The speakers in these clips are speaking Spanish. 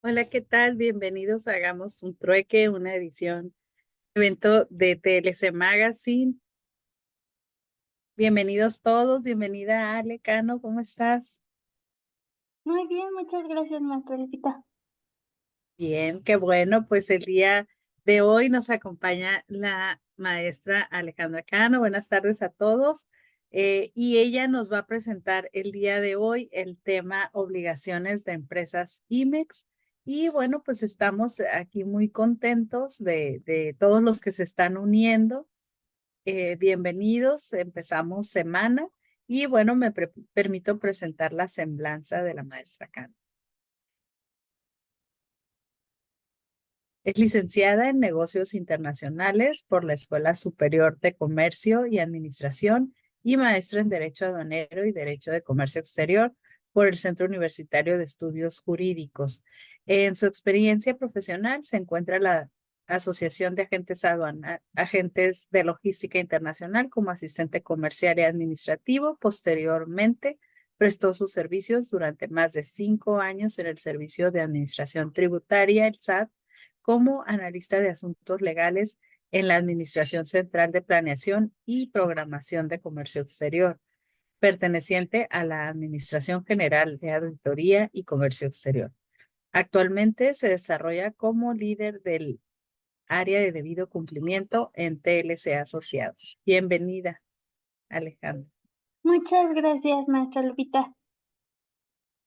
Hola, ¿qué tal? Bienvenidos a Hagamos un Trueque, una edición, evento de TLC Magazine. Bienvenidos todos, bienvenida Ale, Cano, ¿cómo estás? Muy bien, muchas gracias, maestra Lupita. Bien, qué bueno, pues el día de hoy nos acompaña la maestra Alejandra Cano. Buenas tardes a todos. Y ella nos va a presentar el día de hoy el tema obligaciones de empresas IMEX. Y bueno, pues estamos aquí muy contentos de todos los que se están uniendo. Bienvenidos, empezamos semana y bueno, permito presentar la semblanza de la maestra Cano. Es licenciada en Negocios Internacionales por la Escuela Superior de Comercio y Administración y maestra en Derecho Aduanero y Derecho de Comercio Exterior por el Centro Universitario de Estudios Jurídicos. En su experiencia profesional se encuentra la Asociación de Agentes de Logística Internacional como asistente comercial y administrativo. Posteriormente, prestó sus servicios durante más de 5 años en el Servicio de Administración Tributaria, el SAT, como analista de asuntos legales en la Administración Central de Planeación y Programación de Comercio Exterior, perteneciente a la Administración General de Auditoría y Comercio Exterior. Actualmente se desarrolla como líder del área de debido cumplimiento en TLC Asociados. Bienvenida, Alejandra. Muchas gracias, maestra Lupita.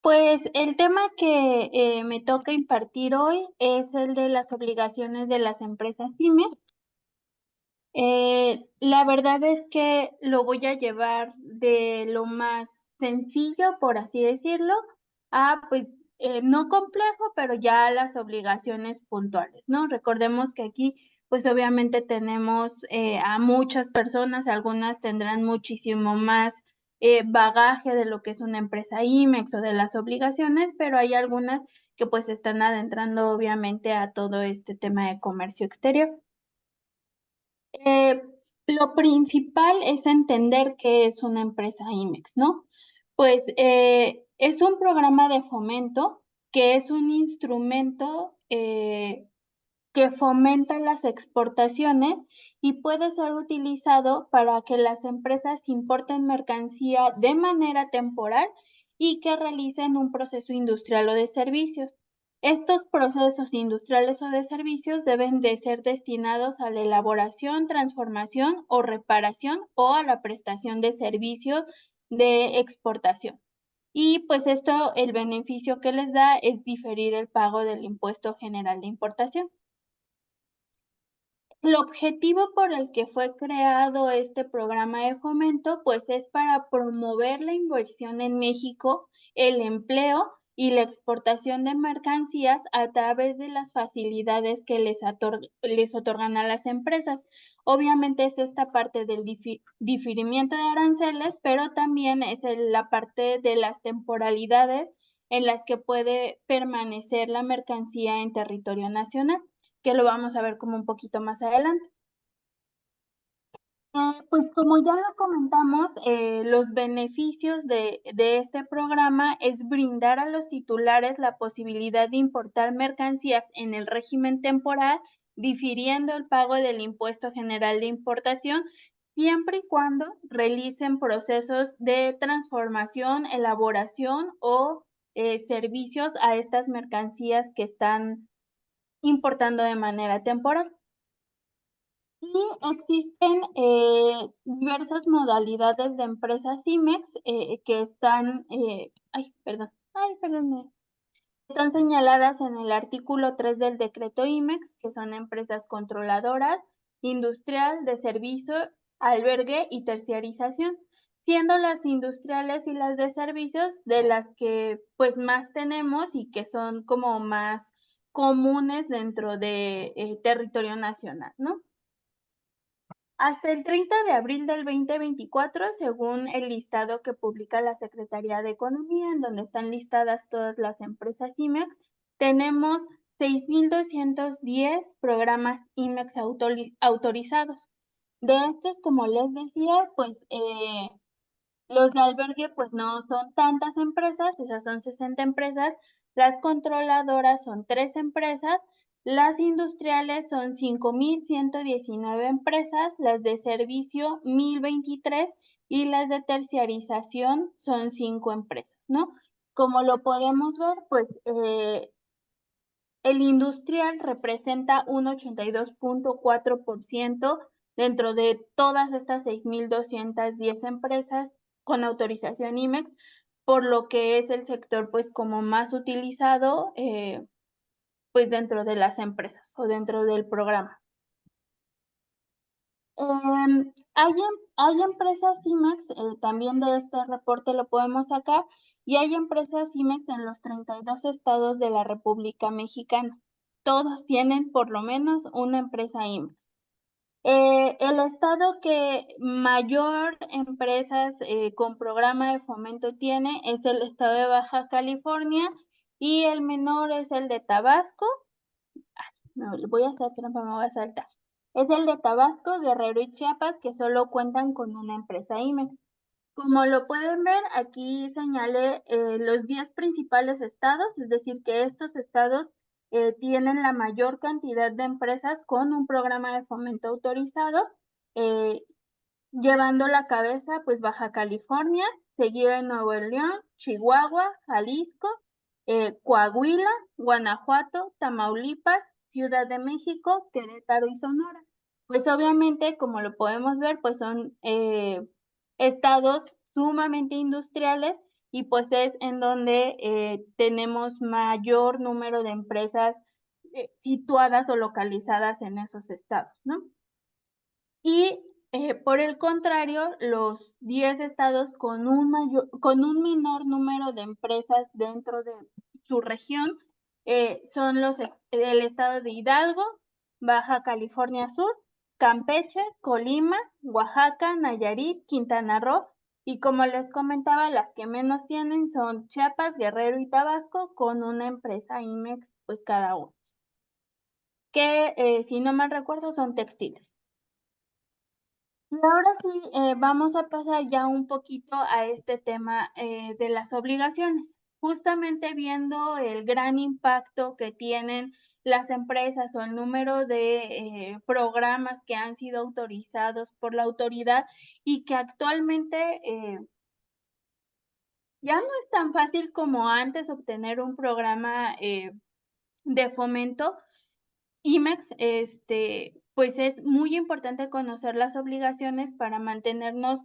Pues el tema que me toca impartir hoy es el de las obligaciones de las empresas pymes. La verdad es que lo voy a llevar de lo más sencillo, por así decirlo, a pues no complejo, pero ya las obligaciones puntuales, ¿no? Recordemos que aquí, pues obviamente tenemos a muchas personas, algunas tendrán muchísimo más bagaje de lo que es una empresa IMEX o de las obligaciones, pero hay algunas que pues están adentrando obviamente a todo este tema de comercio exterior. Eh, lo principal es entender qué es una empresa IMEX, ¿no? Pues es un programa de fomento que es un instrumento que fomenta las exportaciones y puede ser utilizado para que las empresas importen mercancía de manera temporal y que realicen un proceso industrial o de servicios. Estos procesos industriales o de servicios deben de ser destinados a la elaboración, transformación o reparación o a la prestación de servicios de exportación. Y pues esto, el beneficio que les da es diferir el pago del impuesto general de importación. El objetivo por el que fue creado este programa de fomento, pues es para promover la inversión en México, el empleo y la exportación de mercancías a través de las facilidades que les otorgan a las empresas. Obviamente es esta parte del diferimiento de aranceles, pero también es la parte de las temporalidades en las que puede permanecer la mercancía en territorio nacional, que lo vamos a ver como un poquito más adelante. Pues como ya lo comentamos, los beneficios de este programa es brindar a los titulares la posibilidad de importar mercancías en el régimen temporal, difiriendo el pago del impuesto general de importación, siempre y cuando realicen procesos de transformación, elaboración o servicios a estas mercancías que están importando de manera temporal. Y existen diversas modalidades de empresas IMEX que están, están señaladas en el artículo 3 del decreto IMEX, que son empresas controladoras, industrial, de servicio, albergue y terciarización, siendo las industriales y las de servicios de las que pues más tenemos y que son como más comunes dentro de territorio nacional, ¿no? Hasta el 30 de abril del 2024, según el listado que publica la Secretaría de Economía, en donde están listadas todas las empresas IMEX, tenemos 6,210 programas IMEX autorizados. De estos, como les decía, pues los de albergue pues no son tantas empresas, esas son 60 empresas, Las controladoras son 3 empresas, las industriales son 5,119 empresas, las de servicio 1,023 y las de terciarización son 5 empresas, ¿no? Como lo podemos ver, pues el industrial representa un 82,4% dentro de todas estas 6,210 empresas con autorización IMEX, por lo que es el sector pues como más utilizado pues dentro de las empresas o dentro del programa. Hay empresas IMEX, también de este reporte lo podemos sacar, y hay empresas IMEX en los 32 estados de la República Mexicana. Todos tienen por lo menos una empresa IMEX. El estado que mayor empresas con programa de fomento tiene es el estado de Baja California y el menor es el de Tabasco. No, voy a hacer trampa, me voy a saltar. Es el de Tabasco, Guerrero y Chiapas, que solo cuentan con una empresa IMEX. Como lo pueden ver, aquí señalé los 10 principales estados, es decir, que estos estados tienen la mayor cantidad de empresas con un programa de fomento autorizado, eh, llevando la cabeza pues Baja California, seguido de Nuevo León, Chihuahua, Jalisco, Coahuila, Guanajuato, Tamaulipas, Ciudad de México, Querétaro y Sonora. Pues obviamente, como lo podemos ver, pues son estados sumamente industriales y pues es en donde tenemos mayor número de empresas situadas o localizadas en esos estados, ¿no? Y por el contrario, los 10 estados con con un menor número de empresas dentro de su región son el estado de Hidalgo, Baja California Sur, Campeche, Colima, Oaxaca, Nayarit, Quintana Roo, y como les comentaba, las que menos tienen son Chiapas, Guerrero y Tabasco, con una empresa IMEX, pues cada uno, que si no mal recuerdo son textiles. Y ahora sí, vamos a pasar ya un poquito a este tema de las obligaciones, justamente viendo el gran impacto que tienen las empresas o el número de programas que han sido autorizados por la autoridad y que actualmente ya no es tan fácil como antes obtener un programa de fomento. IMEX, pues es muy importante conocer las obligaciones para mantenernos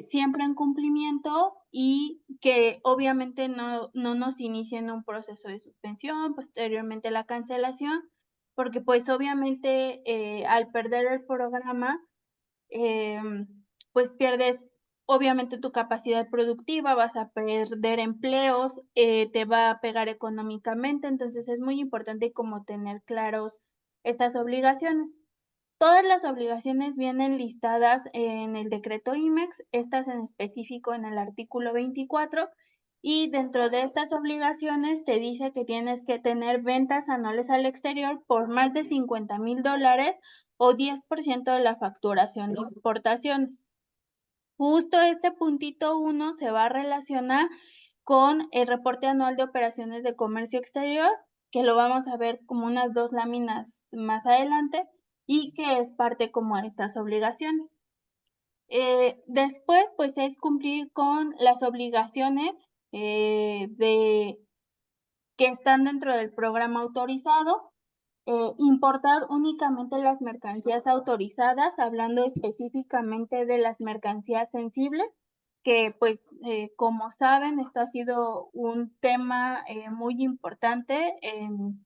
siempre en cumplimiento y que obviamente no nos inicien un proceso de suspensión, posteriormente la cancelación, porque pues obviamente al perder el programa, pues pierdes obviamente tu capacidad productiva, vas a perder empleos, te va a pegar económicamente, entonces es muy importante como tener claros estas obligaciones. Todas las obligaciones vienen listadas en el decreto IMEX, estas en específico en el artículo 24, y dentro de estas obligaciones te dice que tienes que tener ventas anuales al exterior por más de $50,000 o 10% de la facturación de importaciones. Justo este puntito 1 se va a relacionar con el reporte anual de operaciones de comercio exterior, que lo vamos a ver como unas 2 láminas más adelante y que es parte como de estas obligaciones. Después, pues es cumplir con las obligaciones que están dentro del programa autorizado, importar únicamente las mercancías autorizadas, hablando específicamente de las mercancías sensibles, que pues como saben, esto ha sido un tema muy importante en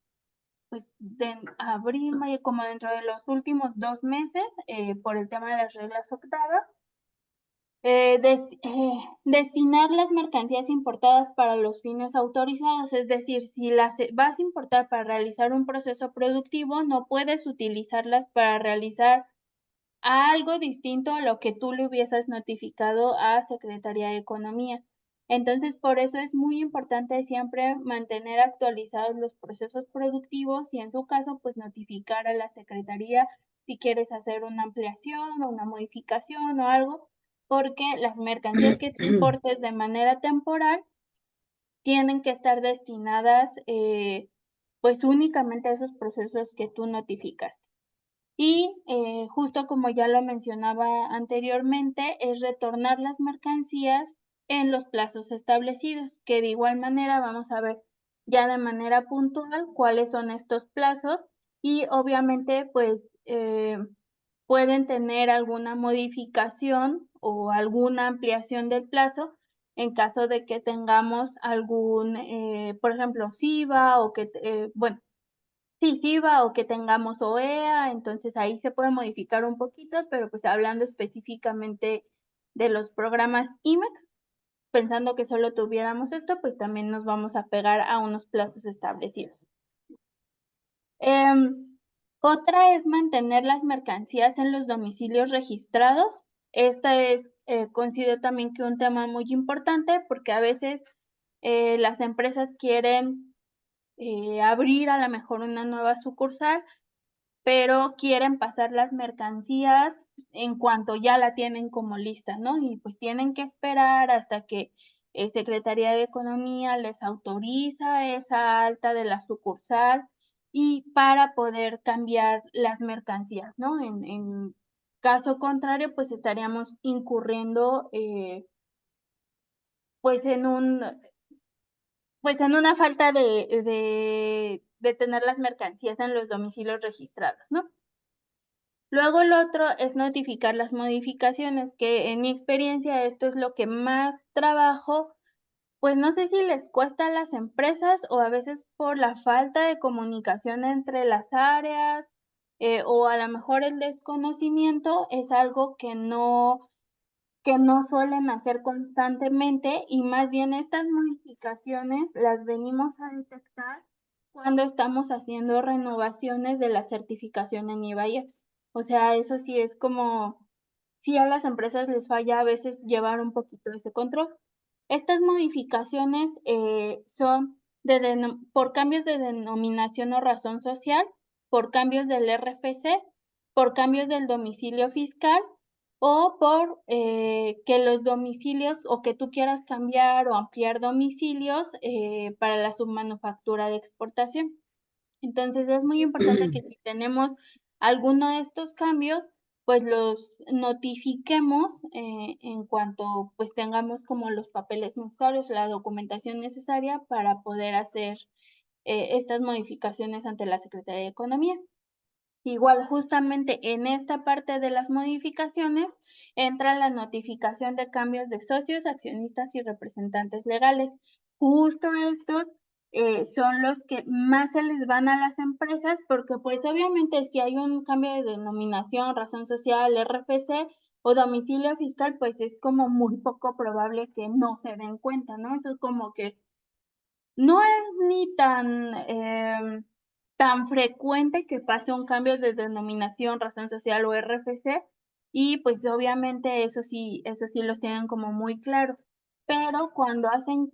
pues de abril, mayo, como dentro de los últimos 2 meses, por el tema de las reglas octavas. Destinar las mercancías importadas para los fines autorizados, es decir, si las vas a importar para realizar un proceso productivo, no puedes utilizarlas para realizar algo distinto a lo que tú le hubieses notificado a Secretaría de Economía. Entonces, por eso es muy importante siempre mantener actualizados los procesos productivos y en su caso, pues notificar a la Secretaría si quieres hacer una ampliación o una modificación o algo, porque las mercancías que te importes de manera temporal tienen que estar destinadas pues únicamente a esos procesos que tú notificaste. Y justo como ya lo mencionaba anteriormente, es retornar las mercancías en los plazos establecidos, que de igual manera vamos a ver ya de manera puntual cuáles son estos plazos y obviamente pues pueden tener alguna modificación o alguna ampliación del plazo en caso de que tengamos algún, por ejemplo, SIVA o que, bueno, sí, SIVA o que tengamos OEA, entonces ahí se puede modificar un poquito, pero pues hablando específicamente de los programas IMEX, pensando que solo tuviéramos esto, pues también nos vamos a pegar a unos plazos establecidos. Otra es mantener las mercancías en los domicilios registrados. Esta es, considero también que un tema muy importante porque a veces las empresas quieren abrir a lo mejor una nueva sucursal, pero quieren pasar las mercancías en cuanto ya la tienen como lista, ¿no? Y pues tienen que esperar hasta que Secretaría de Economía les autoriza esa alta de la sucursal y para poder cambiar las mercancías, ¿no? En caso contrario, pues estaríamos incurriendo pues en un pues en una falta de tener las mercancías en los domicilios registrados, ¿no? Luego lo otro es notificar las modificaciones, que en mi experiencia esto es lo que más trabajo, pues no sé si les cuesta a las empresas o a veces por la falta de comunicación entre las áreas o a lo mejor el desconocimiento es algo que no suelen hacer constantemente y más bien estas modificaciones las venimos a detectar cuando estamos haciendo renovaciones de la certificación en IVA y EPS. O sea, eso sí es como, sí a las empresas les falla a veces llevar un poquito ese control. Estas modificaciones son por cambios de denominación o razón social, por cambios del RFC, por cambios del domicilio fiscal o por que los domicilios o que tú quieras cambiar o ampliar domicilios para la submanufactura de exportación. Entonces es muy importante que si tenemos alguno de estos cambios, pues los notifiquemos en cuanto pues tengamos como los papeles necesarios, la documentación necesaria para poder hacer estas modificaciones ante la Secretaría de Economía. Igual, justamente en esta parte de las modificaciones entra la notificación de cambios de socios, accionistas y representantes legales. Justo estos son los que más se les van a las empresas porque pues obviamente si hay un cambio de denominación, razón social, RFC o domicilio fiscal, pues es como muy poco probable que no se den cuenta, ¿no? Eso es como que no es ni tan frecuente que pase un cambio de denominación, razón social o RFC, y pues obviamente eso sí los tienen como muy claros. Pero cuando hacen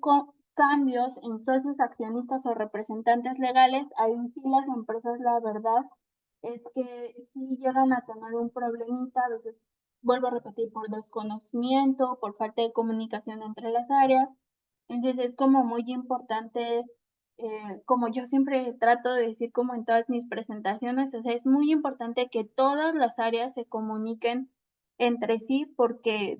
cambios en socios, accionistas o representantes legales, ahí sí las empresas, la verdad, es que sí llegan a tener un problemita, a veces, vuelvo a repetir, por desconocimiento, por falta de comunicación entre las áreas. Entonces es como muy importante, como yo siempre trato de decir como en todas mis presentaciones, o sea, es muy importante que todas las áreas se comuniquen entre sí porque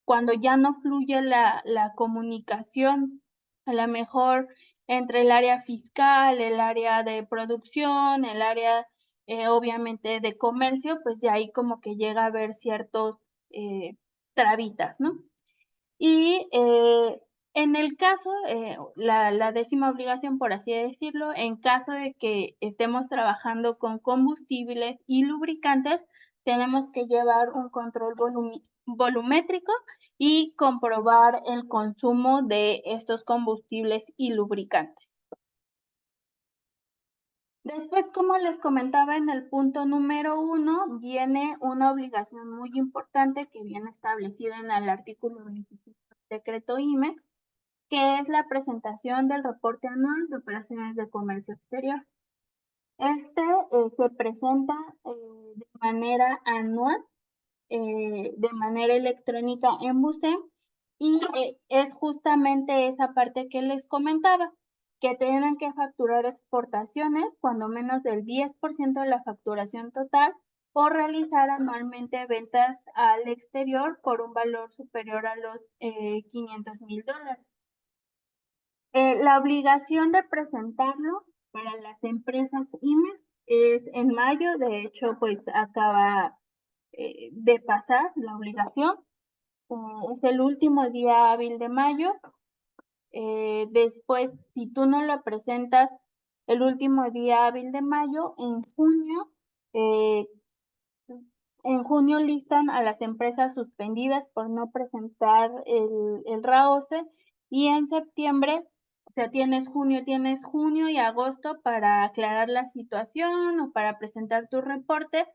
cuando ya no fluye la comunicación, a lo mejor entre el área fiscal, el área de producción, el área obviamente de comercio, pues de ahí como que llega a haber ciertos trabitas, ¿no? Y en el caso, la décima obligación, por así decirlo, en caso de que estemos trabajando con combustibles y lubricantes, tenemos que llevar un control volumétrico y comprobar el consumo de estos combustibles y lubricantes. Después, como les comentaba en el punto número 1, viene una obligación muy importante que viene establecida en el artículo 25 del decreto IMEX, que es la presentación del reporte anual de operaciones de comercio exterior. Este se presenta de manera anual, de manera electrónica en BUSEM Y es justamente esa parte que les comentaba, que tienen que facturar exportaciones cuando menos del 10% de la facturación total o realizar anualmente ventas al exterior por un valor superior a los $500,000. La obligación de presentarlo para las empresas IMEX es en mayo, de hecho, pues acaba de pasar la obligación. Es el último día hábil de mayo. Después, si tú no lo presentas el último día hábil de mayo, eh, en junio listan a las empresas suspendidas por no presentar el RAOCE y en septiembre, o sea, tienes junio y agosto para aclarar la situación o para presentar tu reporte,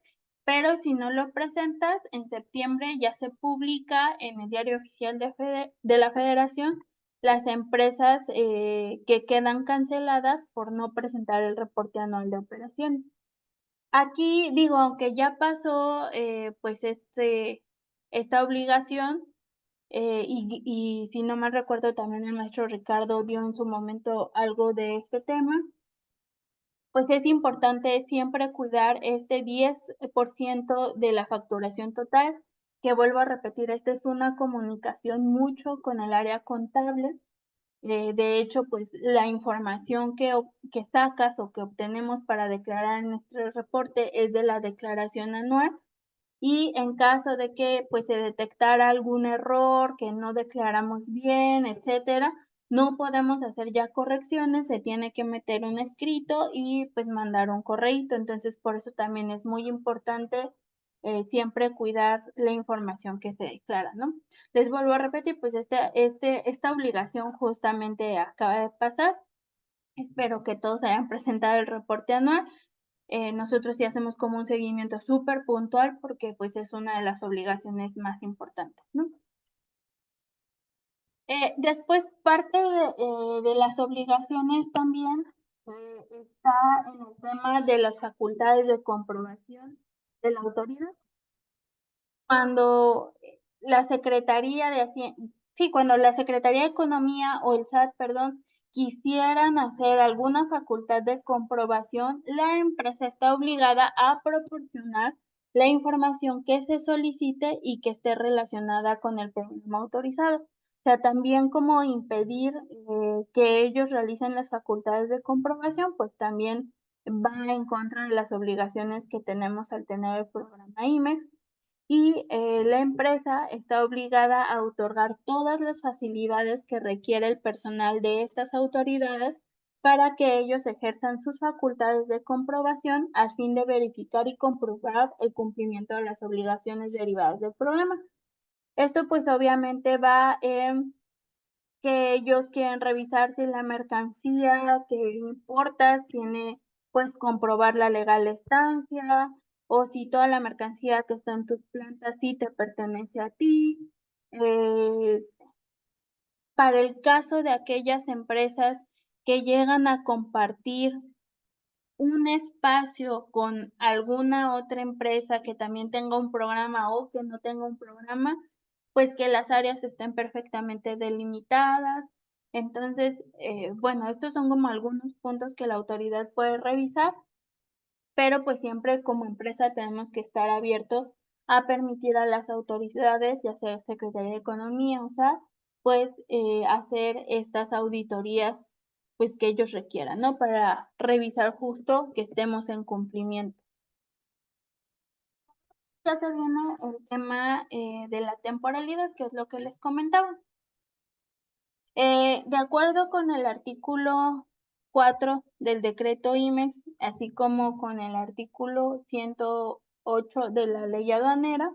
pero si no lo presentas, en septiembre ya se publica en el Diario Oficial de la Federación las empresas que quedan canceladas por no presentar el reporte anual de operaciones. Aquí digo, aunque ya pasó, pues, esta obligación, y si no mal recuerdo, también el maestro Ricardo dio en su momento algo de este tema, pues es importante siempre cuidar este 10% de la facturación total, que vuelvo a repetir, esta es una comunicación mucho con el área contable. De hecho, pues la información que sacas o que obtenemos para declarar en nuestro reporte es de la declaración anual y en caso de que pues se detectara algún error, que no declaramos bien, etcétera, no podemos hacer ya correcciones, se tiene que meter un escrito y pues mandar un correíto. Entonces, por eso también es muy importante siempre cuidar la información que se declara, ¿no? Les vuelvo a repetir, pues esta obligación justamente acaba de pasar. Espero que todos hayan presentado el reporte anual. Nosotros sí hacemos como un seguimiento súper puntual porque pues es una de las obligaciones más importantes, ¿no? Después, parte de las obligaciones también está en el tema de las facultades de comprobación de la autoridad. Cuando la Secretaría de Hacienda, sí, cuando la Secretaría de Economía o el SAT, perdón, quisieran hacer alguna facultad de comprobación, la empresa está obligada a proporcionar la información que se solicite y que esté relacionada con el programa autorizado. O sea, también como impedir que ellos realicen las facultades de comprobación, pues también va en contra de las obligaciones que tenemos al tener el programa IMEX y la empresa está obligada a otorgar todas las facilidades que requiere el personal de estas autoridades para que ellos ejerzan sus facultades de comprobación al fin de verificar y comprobar el cumplimiento de las obligaciones derivadas del programa. Esto pues obviamente va en que ellos quieren revisar si la mercancía que importas tiene, pues, comprobar la legal estancia, o si toda la mercancía que está en tus plantas sí te pertenece a ti. Eh, para el caso de aquellas empresas que llegan a compartir un espacio con alguna otra empresa que también tenga un programa o que no tenga un programa, pues que las áreas estén perfectamente delimitadas. Entonces, bueno, estos son como algunos puntos que la autoridad puede revisar, pero pues siempre como empresa tenemos que estar abiertos a permitir a las autoridades, ya sea Secretaría de Economía o SAT, pues hacer estas auditorías pues que ellos requieran, ¿no? Para revisar justo que estemos en cumplimiento. Ya se viene el tema de la temporalidad, que es lo que les comentaba. De acuerdo con el artículo 4 del decreto IMEX, así como con el artículo 108 de la ley aduanera,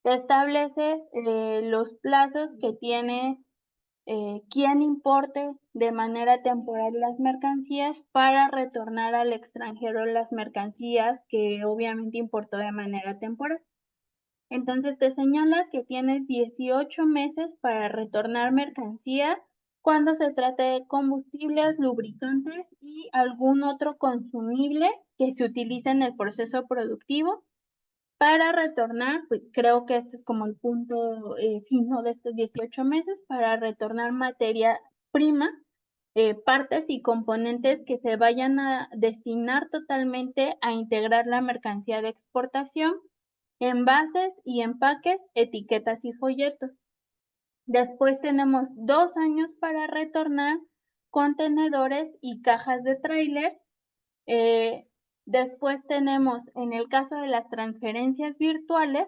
se establece los plazos que tiene quien importe de manera temporal las mercancías para retornar al extranjero las mercancías que obviamente importó de manera temporal. Entonces te señala que tienes 18 meses para retornar mercancía cuando se trate de combustibles, lubricantes y algún otro consumible que se utilice en el proceso productivo Para retornar, pues creo que este es como el punto fino de estos 18 meses, para retornar materia prima, partes y componentes que se vayan a destinar totalmente a integrar la mercancía de exportación, envases y empaques, etiquetas y folletos. Después tenemos 2 años para retornar contenedores y cajas de tráiler. Eh, Después tenemos, en el caso de las transferencias virtuales,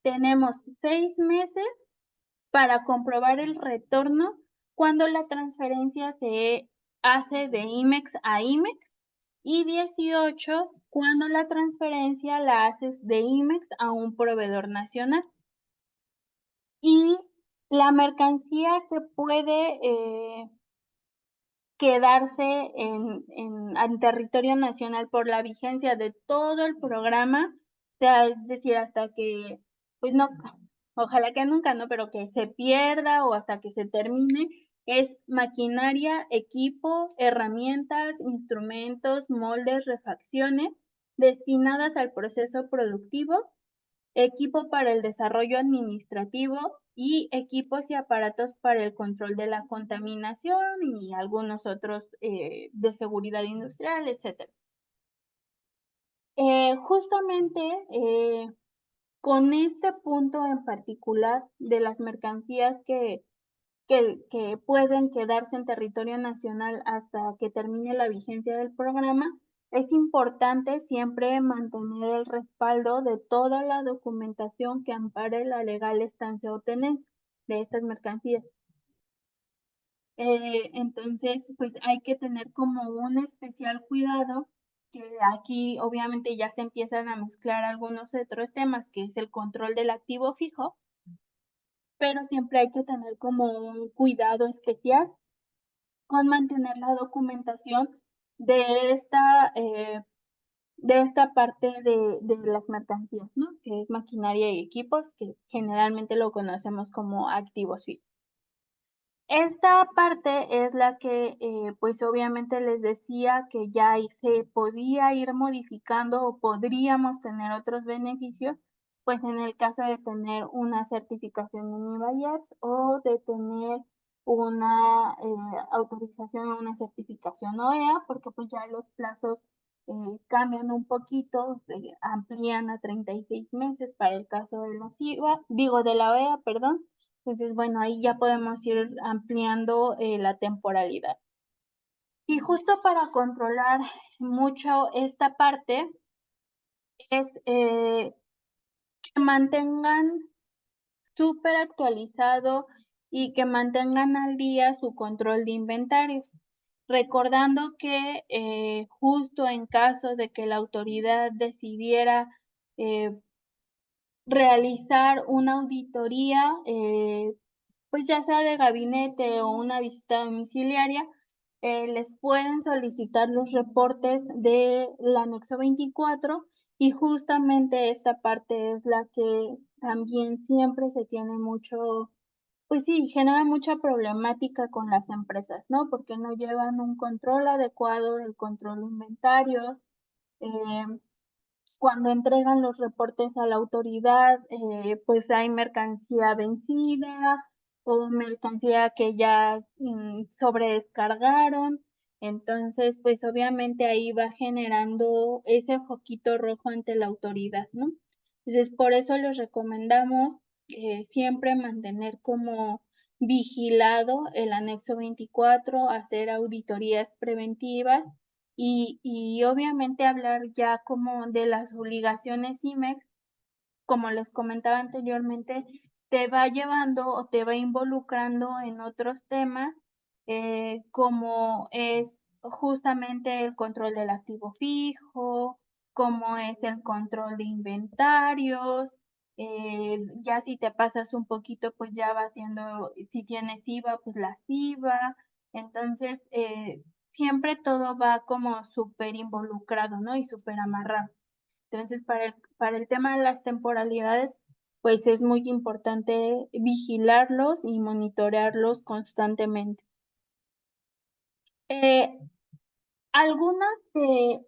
tenemos 6 meses para comprobar el retorno cuando la transferencia se hace de IMEX a IMEX y 18 cuando la transferencia la haces de IMEX a un proveedor nacional. Y la mercancía que puede quedarse en territorio nacional por la vigencia de todo el programa, o sea, es decir, hasta que, pues no, ojalá que nunca, ¿no? Pero que se pierda o hasta que se termine, es maquinaria, equipo, herramientas, instrumentos, moldes, refacciones destinadas al proceso productivo, equipo para el desarrollo administrativo y equipos y aparatos para el control de la contaminación y algunos otros de seguridad industrial, etc. Justamente con este punto en particular de las mercancías que pueden quedarse en territorio nacional hasta que termine la vigencia del programa, es importante siempre mantener el respaldo de toda la documentación que ampare la legal estancia o tenencia de estas mercancías. Entonces, pues hay que tener como un especial cuidado, que aquí obviamente ya se empiezan a mezclar algunos otros temas, que es el control del activo fijo, pero siempre hay que tener como un cuidado especial con mantener la documentación de esta parte de las mercancías, ¿no? Que es maquinaria y equipos, que generalmente lo conocemos como activos fijos. Esta parte es la que, pues obviamente les decía que ya ahí se podía ir modificando o podríamos tener otros beneficios, pues en el caso de tener una certificación en IVAIEPS o de tener una autorización o una certificación OEA, porque pues ya los plazos cambian un poquito, se amplían a 36 meses para el caso de los IVA, digo de la OEA, perdón. Entonces, bueno, ahí ya podemos ir ampliando la temporalidad. Y justo para controlar mucho esta parte es que mantengan súper actualizado y que mantengan al día su control de inventarios, recordando que justo en caso de que la autoridad decidiera realizar una auditoría, pues ya sea de gabinete o una visita domiciliaria, les pueden solicitar los reportes del anexo 24 y justamente esta parte es la que también siempre se tiene mucho, pues sí, genera mucha problemática con las empresas, ¿no? Porque no llevan un control adecuado del control de inventarios. eh, Cuando entregan los reportes a la autoridad, pues hay mercancía vencida o mercancía que ya sobredescargaron. Entonces, pues obviamente ahí va generando ese foquito rojo ante la autoridad, ¿no? Entonces, por eso les recomendamos siempre mantener como vigilado el anexo 24, hacer auditorías preventivas y obviamente hablar ya como de las obligaciones IMEX, como les comentaba anteriormente, te va llevando o te va involucrando en otros temas, como es justamente el control del activo fijo, como es el control de inventarios, ya si te pasas un poquito, pues ya va haciendo, si tienes IVA, pues las IVA. Entonces, siempre todo va como súper involucrado, ¿no? Y súper amarrado. Entonces, para el tema de las temporalidades, pues es muy importante vigilarlos y monitorearlos constantemente. Eh, Algunas de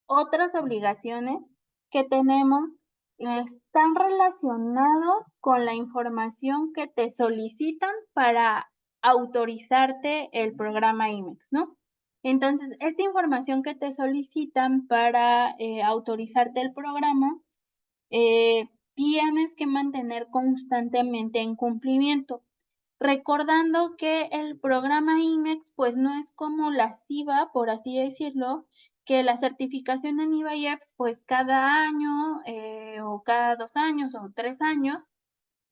otras obligaciones que tenemos están relacionados con la información que te solicitan para autorizarte el programa IMEX, ¿no? Entonces, esta información que te solicitan para autorizarte el programa, tienes que mantener constantemente en cumplimiento. Recordando que el programa IMEX, pues, no es como la SIVA, por así decirlo, que la certificación en IVA y EPS, pues, cada año, o cada 2 años, o 3 años,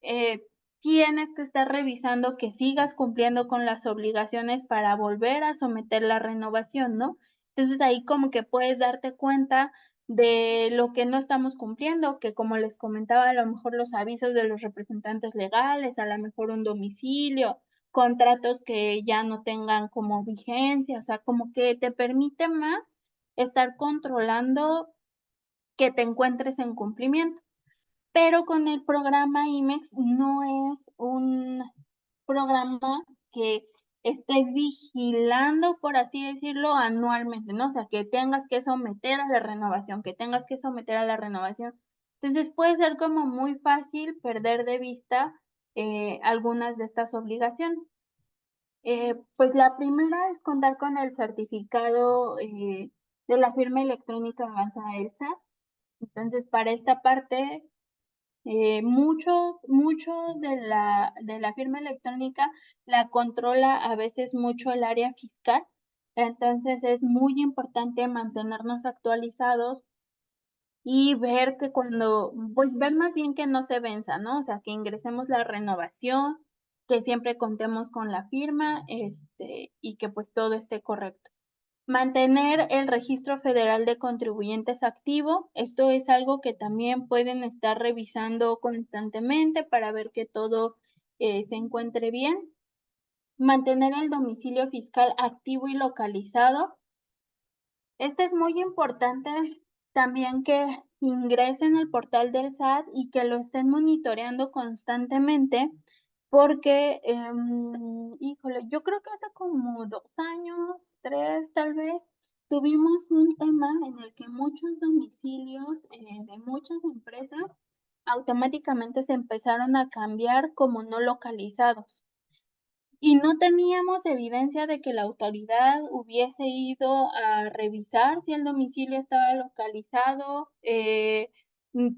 eh, tienes que estar revisando que sigas cumpliendo con las obligaciones para volver a someter la renovación, ¿no? Entonces, ahí como que puedes darte cuenta de lo que no estamos cumpliendo, que como les comentaba, a lo mejor los avisos de los representantes legales, a lo mejor un domicilio, contratos que ya no tengan como vigencia, o sea, como que te permite más estar controlando que te encuentres en cumplimiento. Pero con el programa IMEX no es un programa que estés vigilando, por así decirlo, anualmente, ¿no? O sea, que tengas que someter a la renovación, que tengas que someter a la renovación. Entonces, puede ser como muy fácil perder de vista, algunas de estas obligaciones. Pues la primera es contar con el certificado, de la firma electrónica avanzada del SAT. Entonces, para esta parte, mucho de la firma electrónica la controla a veces mucho el área fiscal. Entonces, es muy importante mantenernos actualizados y ver que cuando pues, ver más bien que no se venza, ¿no? O sea, que ingresemos la renovación, que siempre contemos con la firma, y que, pues, todo esté correcto. Mantener el registro federal de contribuyentes activo. Esto es algo que también pueden estar revisando constantemente para ver que todo se encuentre bien. Mantener el domicilio fiscal activo y localizado. Este es muy importante también que ingresen al portal del SAT y que lo estén monitoreando constantemente porque, híjole, yo creo que hace como 2 años, 3 tal vez, tuvimos un tema en el que muchos domicilios, de muchas empresas automáticamente se empezaron a cambiar como no localizados. Y no teníamos evidencia de que la autoridad hubiese ido a revisar si el domicilio estaba localizado, mm,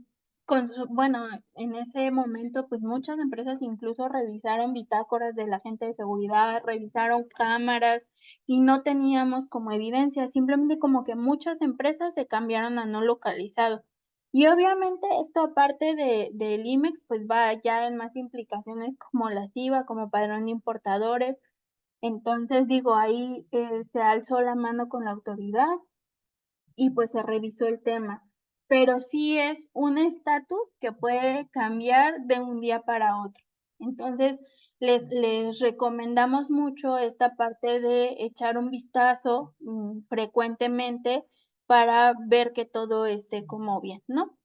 bueno, en ese momento, pues, muchas empresas incluso revisaron bitácoras del agente de seguridad, revisaron cámaras y no teníamos como evidencia, simplemente como que muchas empresas se cambiaron a no localizado. Y obviamente esto aparte del IMEX, pues va ya en más implicaciones como la SIVA, como padrón de importadores. Entonces, digo, ahí, se alzó la mano con la autoridad y, pues, se revisó el tema. Pero sí es un estatus que puede cambiar de un día para otro. Entonces, les recomendamos mucho esta parte de echar un vistazo, frecuentemente para ver que todo esté como bien, ¿no?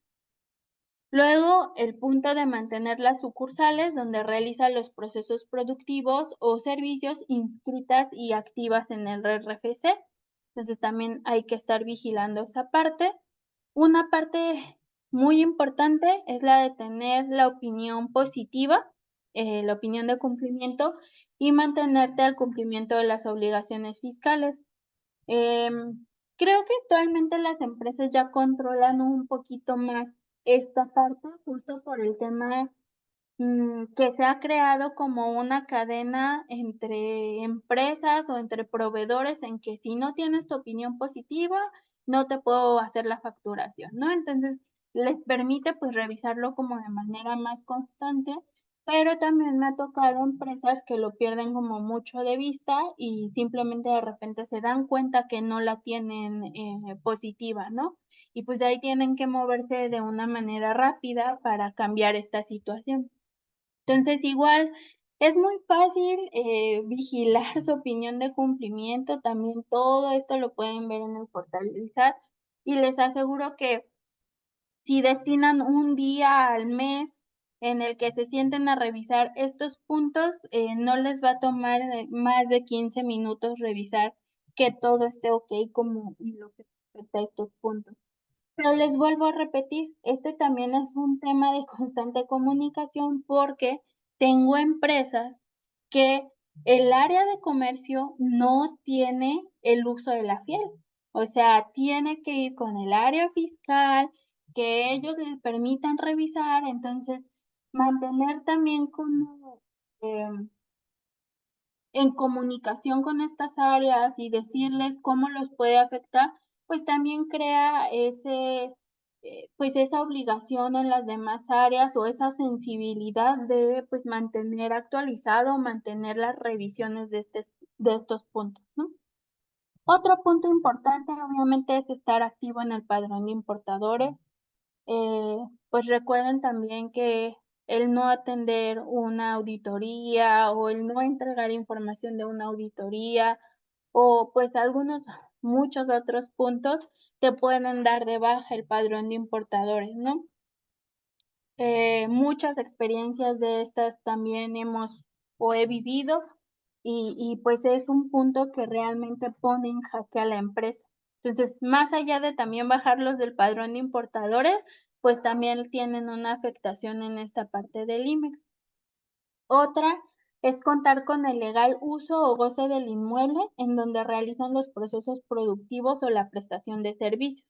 Luego, el punto de mantener las sucursales donde realiza los procesos productivos o servicios inscritas y activas en el RFC. Entonces, también hay que estar vigilando esa parte. Una parte muy importante es la de tener la opinión positiva, la opinión de cumplimiento y mantenerte al cumplimiento de las obligaciones fiscales. Creo que actualmente las empresas ya controlan un poquito más esta parte, justo por el tema, que se ha creado como una cadena entre empresas o entre proveedores en que si no tienes tu opinión positiva, no te puedo hacer la facturación, ¿no? Entonces, les permite, pues, revisarlo como de manera más constante, pero también me ha tocado empresas que lo pierden como mucho de vista y simplemente de repente se dan cuenta que no la tienen, positiva, ¿no? Y, pues, de ahí tienen que moverse de una manera rápida para cambiar esta situación. Entonces, igual es muy fácil, vigilar su opinión de cumplimiento, también todo esto lo pueden ver en el portal del SAT, y les aseguro que si destinan un día al mes en el que se sienten a revisar estos puntos, no les va a tomar, más de 15 minutos revisar que todo esté okey como en lo que respecta a estos puntos. Pero les vuelvo a repetir, este también es un tema de constante comunicación porque tengo empresas que el área de comercio no tiene el uso de la fiel. O sea, tiene que ir con el área fiscal, que ellos les permitan revisar, entonces mantener también como em, en comunicación con estas áreas y decirles cómo los puede afectar, pues también crea pues esa obligación en las demás áreas o esa sensibilidad de pues mantener actualizado, mantener las revisiones de estos puntos, ¿no? Otro punto importante obviamente es estar activo en el padrón de importadores. Pues recuerden también que el no atender una auditoría o el no entregar información de una auditoría o pues muchos otros puntos te pueden dar de baja el padrón de importadores, ¿no? Muchas experiencias de estas también hemos o he vivido y pues es un punto que realmente pone en jaque a la empresa. Entonces, más allá de también bajarlos del padrón de importadores, pues también tienen una afectación en esta parte del IMEX. Otra es contar con el legal uso o goce del inmueble en donde realizan los procesos productivos o la prestación de servicios.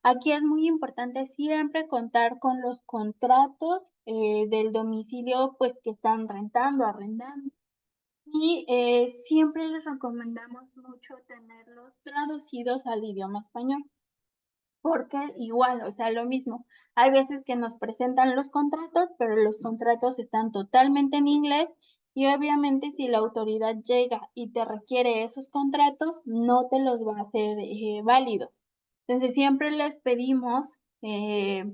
Aquí es muy importante siempre contar con los contratos del domicilio pues que están rentando, arrendando. Y siempre les recomendamos mucho tenerlos traducidos al idioma español, porque igual, o sea, lo mismo. Hay veces que nos presentan los contratos, pero los contratos están totalmente en inglés y obviamente si la autoridad llega y te requiere esos contratos, no te los va a hacer válidos. Entonces siempre les pedimos eh,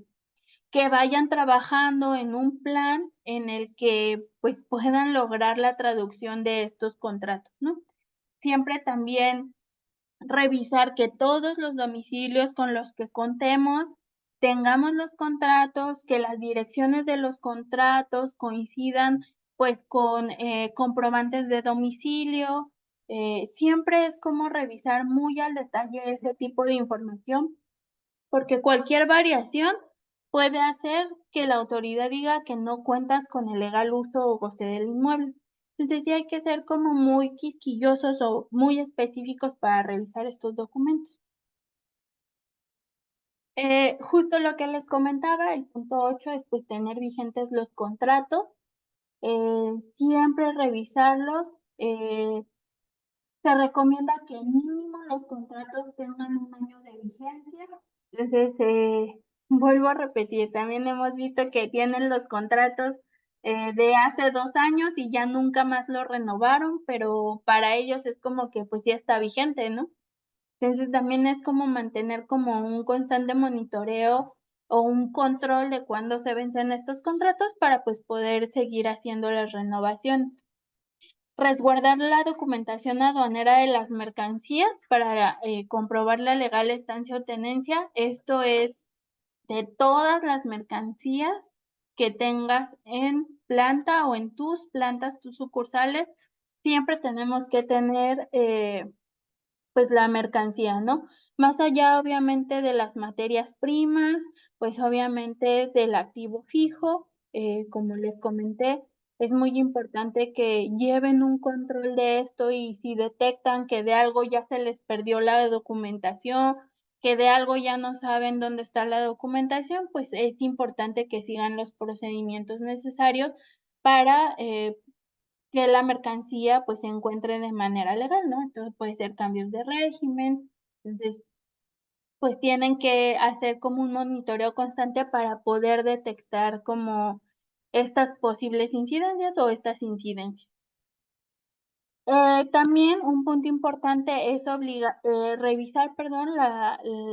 que vayan trabajando en un plan en el que pues puedan lograr la traducción de estos contratos, ¿no? Siempre también revisar que todos los domicilios con los que contemos tengamos los contratos, que las direcciones de los contratos coincidan pues con comprobantes de domicilio. Siempre es como revisar muy al detalle ese tipo de información porque cualquier variación puede hacer que la autoridad diga que no cuentas con el legal uso o goce del inmueble. Entonces sí hay que ser como muy quisquillosos o muy específicos para revisar estos documentos. Justo lo que les comentaba, el punto 8 es pues tener vigentes los contratos, siempre revisarlos. eh, Se recomienda que mínimo los contratos tengan un año de vigencia. Entonces, vuelvo a repetir, también hemos visto que tienen los contratos de hace 2 años y ya nunca más lo renovaron, pero para ellos es como que pues ya está vigente, ¿no? Entonces también es como mantener como un constante monitoreo o un control de cuándo se vencen estos contratos para pues poder seguir haciendo las renovaciones. Resguardar la documentación aduanera de las mercancías para comprobar la legal estancia o tenencia. Esto es de todas las mercancías que tengas en planta o en tus plantas, tus sucursales. Siempre tenemos que tener pues la mercancía, ¿no? Más allá, obviamente, de las materias primas, pues obviamente del activo fijo, como les comenté, es muy importante que lleven un control de esto y si detectan que de algo ya se les perdió la documentación, que de algo ya no saben dónde está la documentación, pues es importante que sigan los procedimientos necesarios para que la mercancía pues se encuentre de manera legal, ¿no? Entonces puede ser cambios de régimen, entonces pues tienen que hacer como un monitoreo constante para poder detectar como estas posibles incidencias o estas incidencias. También un punto importante es revisar, perdón,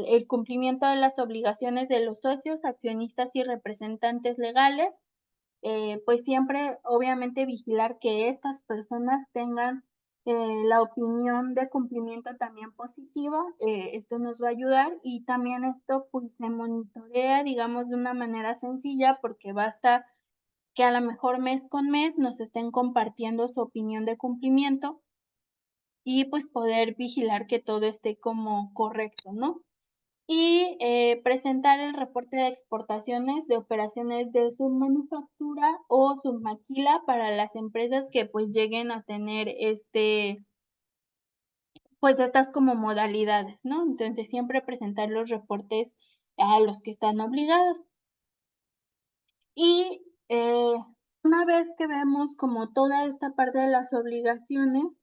el cumplimiento de las obligaciones de los socios, accionistas y representantes legales pues siempre, obviamente, vigilar que estas personas tengan la opinión de cumplimiento también positiva. Esto nos va a ayudar y también esto pues se monitorea, digamos, de una manera sencilla porque basta que a lo mejor mes con mes nos estén compartiendo su opinión de cumplimiento y pues poder vigilar que todo esté como correcto, ¿no? y presentar el reporte de exportaciones de operaciones de submanufactura o submaquila para las empresas que pues lleguen a tener pues estas como modalidades, ¿no? Entonces siempre presentar los reportes a los que están obligados. Y una vez que vemos como toda esta parte de las obligaciones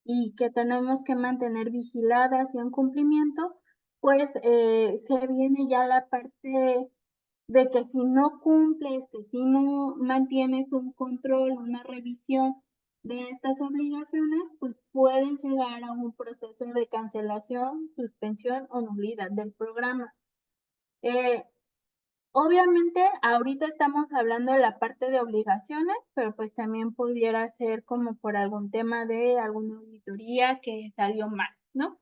y que tenemos que mantener vigiladas y en cumplimiento, pues se viene ya la parte de que si no cumples, que si no mantienes un control, una revisión de estas obligaciones, pues pueden llegar a un proceso de cancelación, suspensión o nulidad del programa. Eh, Obviamente, ahorita estamos hablando de la parte de obligaciones, pero pues también pudiera ser como por algún tema de alguna auditoría que salió mal, ¿no?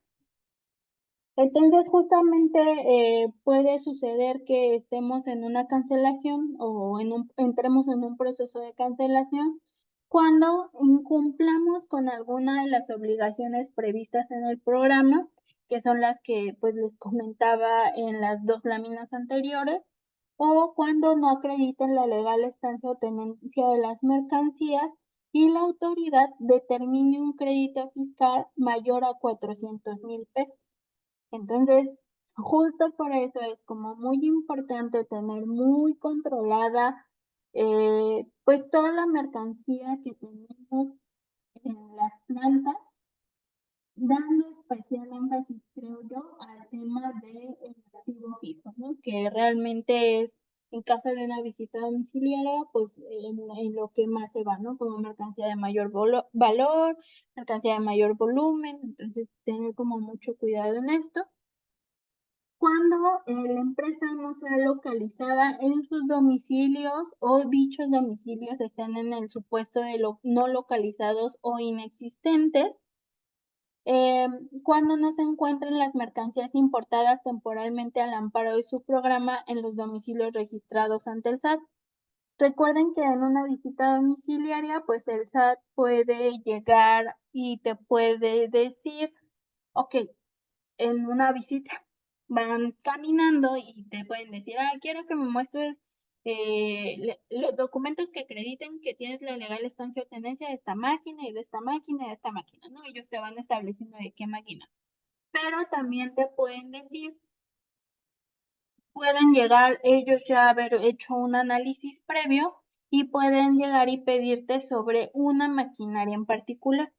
Entonces, justamente puede suceder que estemos en una cancelación o entremos en un proceso de cancelación cuando incumplamos con alguna de las obligaciones previstas en el programa, que son las que pues les comentaba en las dos láminas anteriores, o cuando no acrediten la legal estancia o tenencia de las mercancías y la autoridad determine un crédito fiscal mayor a 400,000 pesos. Entonces, justo por eso es como muy importante tener muy controlada, pues toda la mercancía que tenemos en las plantas, dando especial énfasis, creo yo, al tema del activo fijo, ¿no? Que realmente es, en caso de una visita domiciliaria, pues en lo que más se va, ¿no? Como mercancía de mayor valor, mercancía de mayor volumen, entonces tener como mucho cuidado en esto. Cuando la empresa no sea localizada en sus domicilios o dichos domicilios estén en el supuesto de no localizados o inexistentes, cuando no se encuentren las mercancías importadas temporalmente al amparo de su programa en los domicilios registrados ante el SAT. Recuerden que en una visita domiciliaria, pues el SAT puede llegar y te puede decir, ok, en una visita. Van caminando y te pueden decir, ah, quiero que me muestres los documentos que acrediten que tienes la legal estancia o tenencia de esta máquina y de esta máquina y de esta máquina, ¿no? Ellos te van estableciendo de qué máquina. Pero también te pueden decir, pueden llegar ellos ya a haber hecho un análisis previo y pueden llegar y pedirte sobre una maquinaria en particular.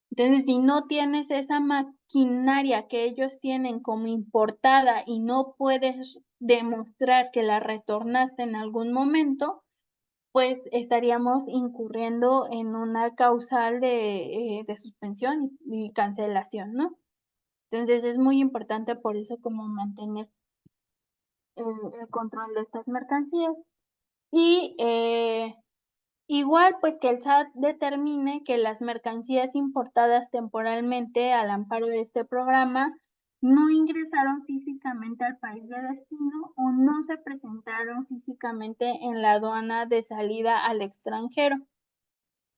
Entonces, si no tienes esa maquinaria que ellos tienen como importada y no puedes demostrar que la retornaste en algún momento, pues estaríamos incurriendo en una causal de suspensión y cancelación, ¿no? Entonces, es muy importante por eso como mantener el control de estas mercancías. Y igual, pues que el SAT determine que las mercancías importadas temporalmente al amparo de este programa no ingresaron físicamente al país de destino o no se presentaron físicamente en la aduana de salida al extranjero.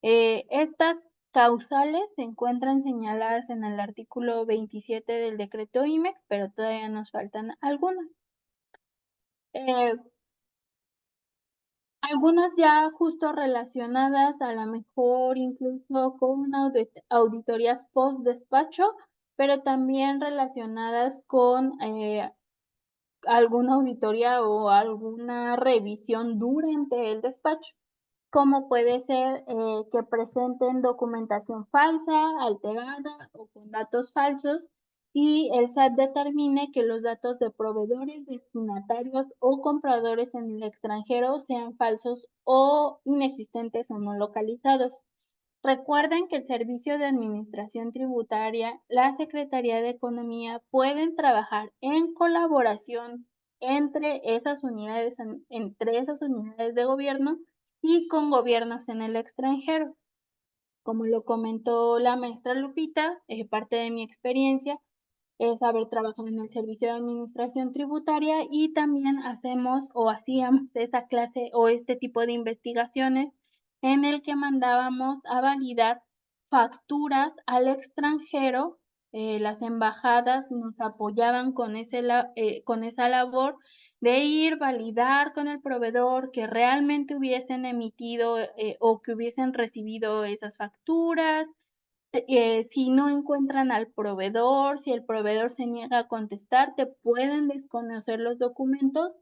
Estas causales se encuentran señaladas en el artículo 27 del decreto IMEX, pero todavía nos faltan algunas. Eh, Algunas ya justo relacionadas a la mejor incluso con auditorías post despacho, pero también relacionadas con alguna auditoría o alguna revisión durante el despacho, como puede ser que presenten documentación falsa, alterada o con datos falsos y el SAT determine que los datos de proveedores, destinatarios o compradores en el extranjero sean falsos o inexistentes o no localizados. Recuerden que el Servicio de Administración Tributaria, la Secretaría de Economía pueden trabajar en colaboración entre esas unidades de gobierno y con gobiernos en el extranjero. Como lo comentó la maestra Lupita, parte de mi experiencia es haber trabajado en el Servicio de Administración Tributaria y también hacemos o hacíamos esa clase o este tipo de investigaciones en el que mandábamos a validar facturas al extranjero las embajadas nos apoyaban con con esa labor de ir, validar con el proveedor que realmente hubiesen emitido, o que hubiesen recibido esas facturas. Si no encuentran al proveedor, si el proveedor se niega a contestar, te pueden desconocer los documentos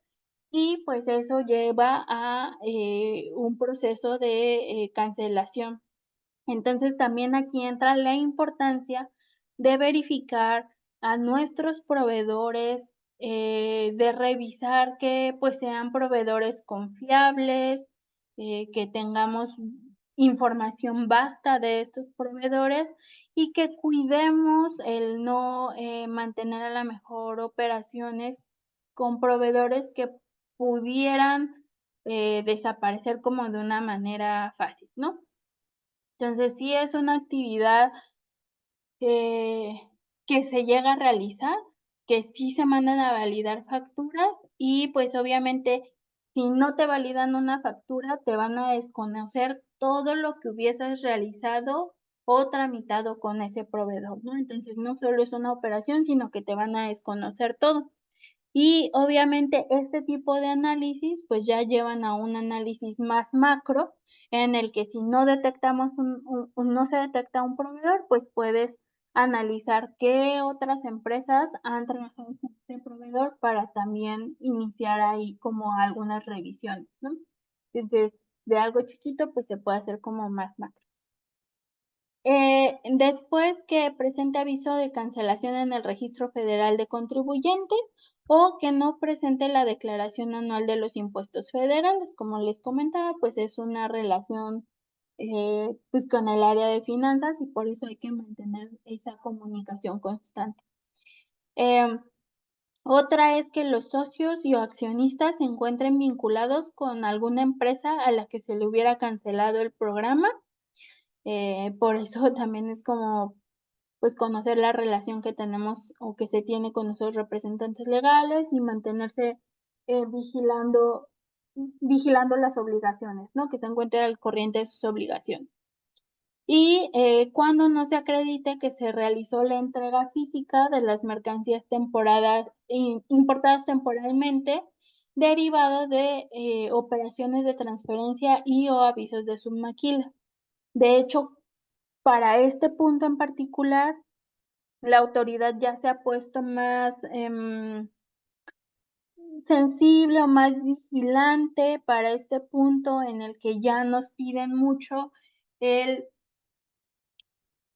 y pues eso lleva a un proceso de cancelación. Entonces también aquí entra la importancia de verificar a nuestros proveedores, de revisar que pues sean proveedores confiables, que tengamos información basta de estos proveedores y que cuidemos el no mantener a la mejor operaciones con proveedores que pudieran desaparecer como de una manera fácil, ¿no? Entonces, sí es una actividad eh, que se llega a realizar, que sí se mandan a validar facturas y, pues, obviamente, si no te validan una factura, te van a desconocer todo lo que hubieses realizado o tramitado con ese proveedor, ¿no? Entonces, no solo es una operación, sino que te van a desconocer todo. Y obviamente este tipo de análisis, pues ya llevan a un análisis más macro, en el que si no detectamos no se detecta un proveedor, pues puedes analizar qué otras empresas han trabajado con este proveedor para también iniciar ahí como algunas revisiones, ¿no? Entonces, de algo chiquito, pues se puede hacer como más macro. Después que presente aviso de cancelación en el Registro Federal de Contribuyentes o que no presente la declaración anual de los impuestos federales. Como les comentaba, pues es una relación pues con el área de finanzas y por eso hay que mantener esa comunicación constante. Em, Otra es que los socios y o accionistas se encuentren vinculados con alguna empresa a la que se le hubiera cancelado el programa. Por eso también es como, pues, conocer la relación que tenemos o que se tiene con nuestros representantes legales y mantenerse, vigilando las obligaciones, ¿no? Que se encuentre al corriente de sus obligaciones. Y, cuando no se acredite que se realizó la entrega física de las mercancías importadas temporalmente, derivado de, operaciones de transferencia y o avisos de submaquila. De hecho, para este punto en particular, la autoridad ya se ha puesto más, sensible o más vigilante para este punto en el que ya nos piden mucho el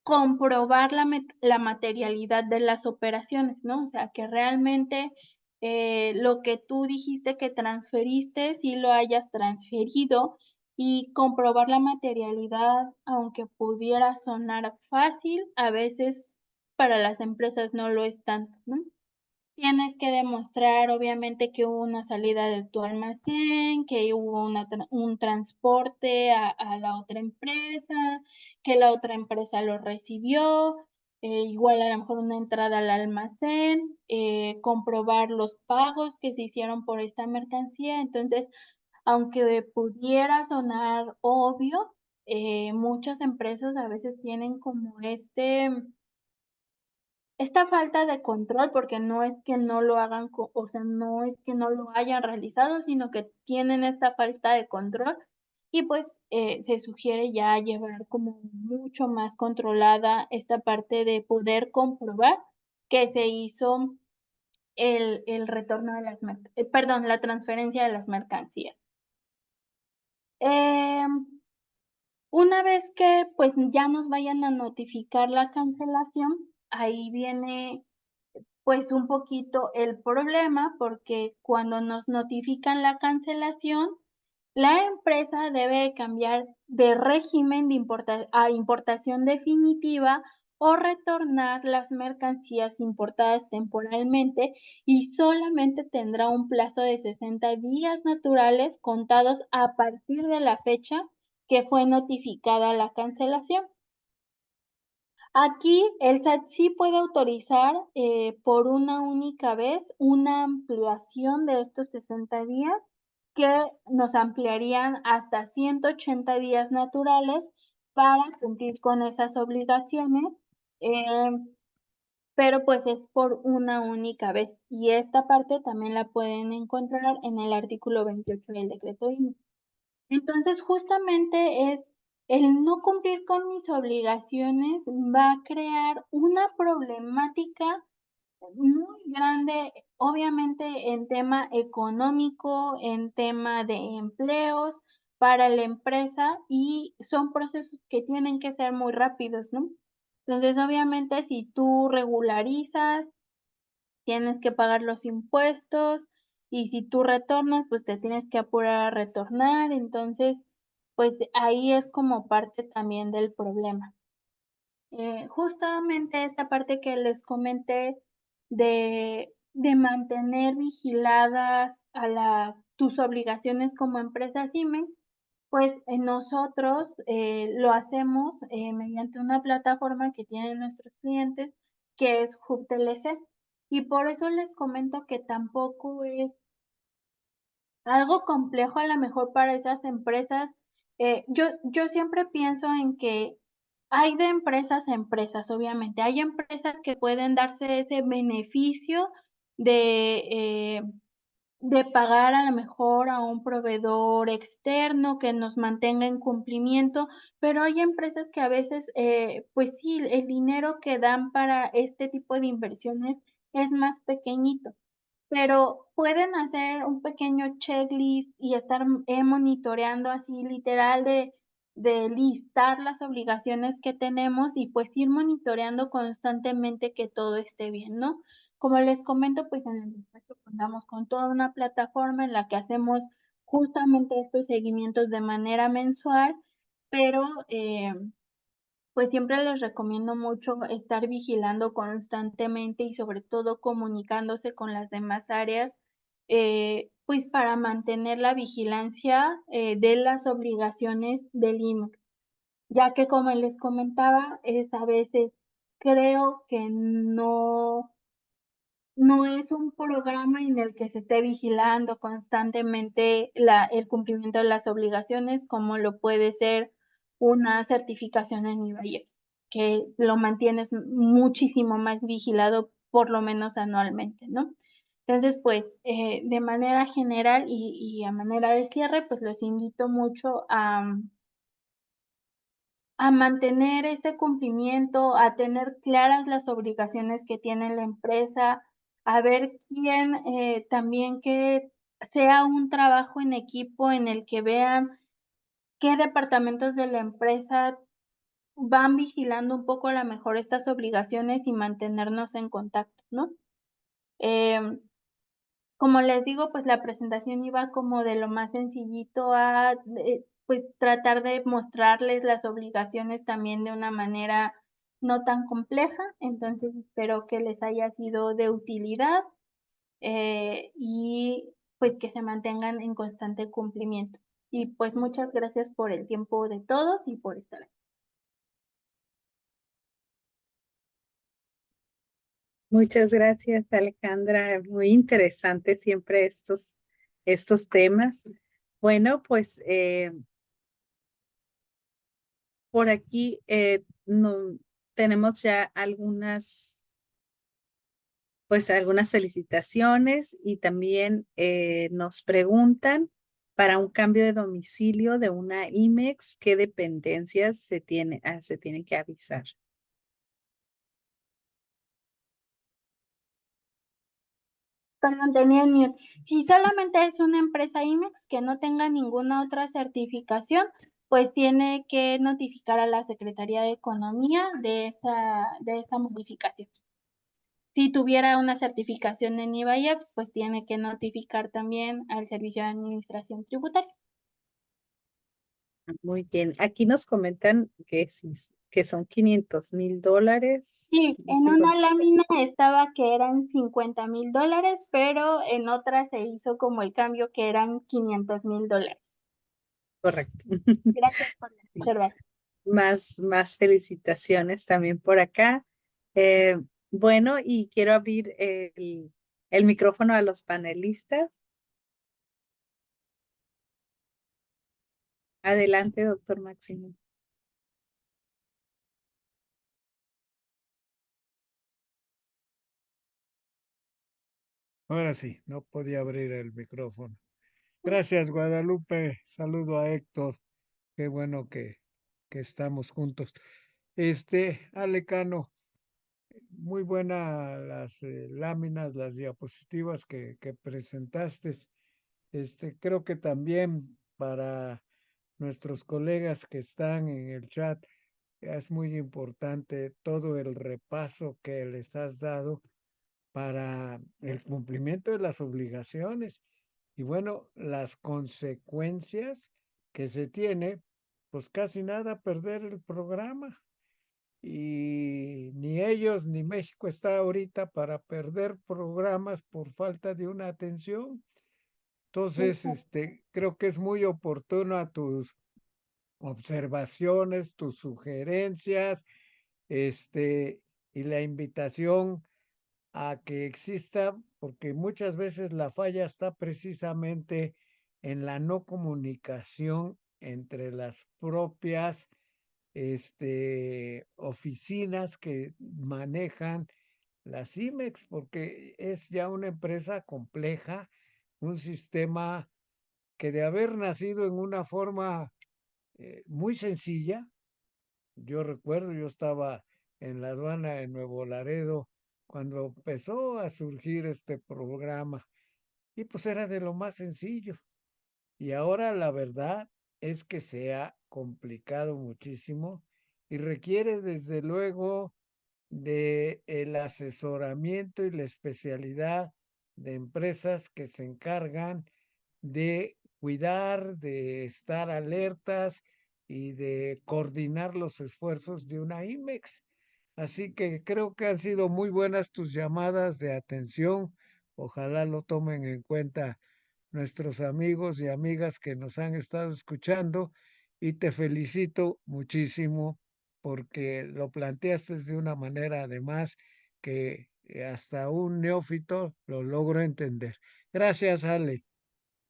comprobar la materialidad de las operaciones, ¿no? O sea, que realmente, lo que tú dijiste que transferiste, sí lo hayas transferido y comprobar la materialidad, aunque pudiera sonar fácil, a veces para las empresas no lo es tanto, ¿no? Tienes que demostrar, obviamente, que hubo una salida de tu almacén, que hubo un transporte a la otra empresa, que la otra empresa lo recibió, igual a lo mejor una entrada al almacén, comprobar los pagos que se hicieron por esta mercancía. Entonces, aunque pudiera sonar obvio, muchas empresas a veces tienen como esta falta de control, porque no es que no lo hagan, o sea, no es que no lo hayan realizado, sino que tienen esta falta de control y pues se sugiere ya llevar como mucho más controlada esta parte de poder comprobar que se hizo el retorno de perdón, la transferencia de las mercancías. Em, una vez que pues ya nos vayan a notificar la cancelación, ahí viene pues un poquito el problema, porque cuando nos notifican la cancelación, la empresa debe cambiar de régimen de a importación definitiva o retornar las mercancías importadas temporalmente y solamente tendrá un plazo de 60 días naturales contados a partir de la fecha que fue notificada la cancelación. Aquí el SAT sí puede autorizar, por una única vez una ampliación de estos 60 días, que nos ampliarían hasta 180 días naturales para cumplir con esas obligaciones. pero pues es por una única vez. Y esta parte también la pueden encontrar en el artículo 28 del decreto INE. Entonces, justamente es el no cumplir con mis obligaciones va a crear una problemática muy grande, obviamente en tema económico, en tema de empleos para la empresa y son procesos que tienen que ser muy rápidos, ¿no? Entonces, obviamente, si tú regularizas, tienes que pagar los impuestos y si tú retornas, pues te tienes que apurar a retornar. Entonces, pues ahí es como parte también del problema. Justamente esta parte que les comenté de mantener vigiladas a las tus obligaciones como empresa Siemens, pues, nosotros, lo hacemos, mediante una plataforma que tienen nuestros clientes, que es Hub TLC. Y por eso les comento que tampoco es algo complejo, a lo mejor para esas empresas. Yo siempre pienso en que hay de empresas a empresas, obviamente. Hay empresas que pueden darse ese beneficio de, de pagar a lo mejor a un proveedor externo que nos mantenga en cumplimiento, pero hay empresas que a veces, pues sí, el dinero que dan para este tipo de inversiones es más pequeñito, pero pueden hacer un pequeño checklist y estar, monitoreando así literal de listar las obligaciones que tenemos y, pues, ir monitoreando constantemente que todo esté bien, ¿no? Como les comento, pues, en el despacho contamos con toda una plataforma en la que hacemos justamente estos seguimientos de manera mensual, pero, pues siempre les recomiendo mucho estar vigilando constantemente y sobre todo comunicándose con las demás áreas, pues para mantener la vigilancia, de las obligaciones del IMSS, ya que como les comentaba, es a veces creo que no es un programa en el que se esté vigilando constantemente el cumplimiento de las obligaciones, como lo puede ser una certificación en IVAIEPS, que lo mantienes muchísimo más vigilado, por lo menos anualmente, ¿no? Entonces, pues, de manera general y a manera de cierre, pues, los invito mucho a mantener este cumplimiento, a tener claras las obligaciones que tiene la empresa, a ver quién, también que sea un trabajo en equipo en el que vean qué departamentos de la empresa van vigilando un poco a la mejor estas obligaciones y mantenernos en contacto, ¿no? Em, Como les digo, pues la presentación iba como de lo más sencillito a, pues tratar de mostrarles las obligaciones también de una manera no tan compleja. Entonces espero que les haya sido de utilidad, y pues que se mantengan en constante cumplimiento. Y pues muchas gracias por el tiempo de todos y por estar aquí. Muchas gracias, Alejandra. Muy interesante siempre estos temas. Bueno, pues por aquí no, tenemos ya algunas felicitaciones y también nos preguntan para un cambio de domicilio de una IMEX, ¿qué dependencias se tienen que avisar? Perdón, tenía el mute. Si solamente es una empresa IMEX que no tenga ninguna otra certificación, pues tiene que notificar a la Secretaría de Economía de esta modificación. Si tuviera una certificación en IVAIEPS, pues tiene que notificar también al Servicio de Administración Tributaria. Muy bien. Aquí nos comentan que son $500,000. Sí, No en sé una cuánto. lámina estaba que eran $50,000, pero en otra se hizo como el cambio que eran $500,000. Correcto. Gracias por observar. Más felicitaciones también por acá. Eh, bueno, y quiero abrir el micrófono a los panelistas. Adelante, doctor Máximo. Ahora sí, no podía abrir el micrófono. Gracias, Guadalupe. Saludo a Héctor. Qué bueno que estamos juntos. Alecano, muy buena las láminas, las diapositivas que presentaste. Creo que también para nuestros colegas que están en el chat es muy importante todo el repaso que les has dado para el cumplimiento de las obligaciones y bueno, las consecuencias que se tiene, pues casi nada perder el programa. Y ni ellos ni México está ahorita para perder programas por falta de una atención. Entonces, creo que es muy oportuno a tus observaciones, tus sugerencias, y la invitación a que exista, porque muchas veces la falla está precisamente en la no comunicación entre las propias oficinas que manejan las IMEX, porque es ya una empresa compleja, un sistema que de haber nacido en una forma muy sencilla. Yo recuerdo, yo estaba en la aduana de Nuevo Laredo cuando empezó a surgir este programa y pues era de lo más sencillo. Y ahora la verdad es que se ha complicado muchísimo y requiere desde luego de el asesoramiento y la especialidad de empresas que se encargan de cuidar, de estar alertas y de coordinar los esfuerzos de una IMEX. Así que creo que han sido muy buenas tus llamadas de atención. Ojalá lo tomen en cuenta nuestros amigos y amigas que nos han estado escuchando y te felicito muchísimo porque lo planteaste de una manera además que hasta un neófito lo logro entender. Gracias, Ale.